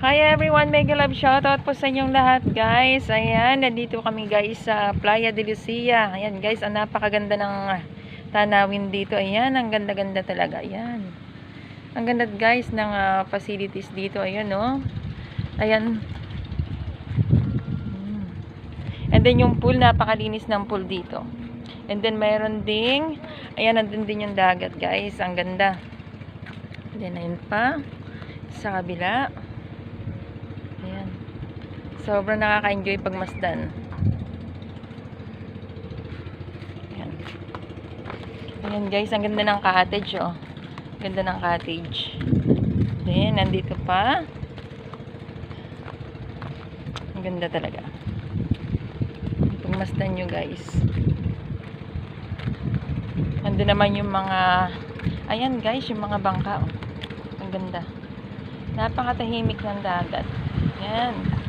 Hi everyone, mega love shoutout po sa inyong lahat guys. Ayan, nandito kami guys sa Playa de Lucia. Ayan guys, ang napakaganda ng tanawin dito. Ayan, ang ganda-ganda talaga. Ayan. Ang ganda guys ng facilities dito. Ayan no. Ayan. And then yung pool, napakalinis ng pool dito. And then mayroon ding, ayan, nandun din yung dagat guys. Ang ganda. And then ayun pa. Sa kabila. Ayan. Sobrang nakaka-enjoy pagmasdan. Ayan. Ayan guys, ang ganda ng cottage oh. Ganda ng cottage. Then, nandito pa. Ang ganda talaga. Pagmasdan nyo guys. Nandun naman yung mga, ayan guys, yung mga bangka oh. Ang ganda. Napakatahimik ng dagat. Yan.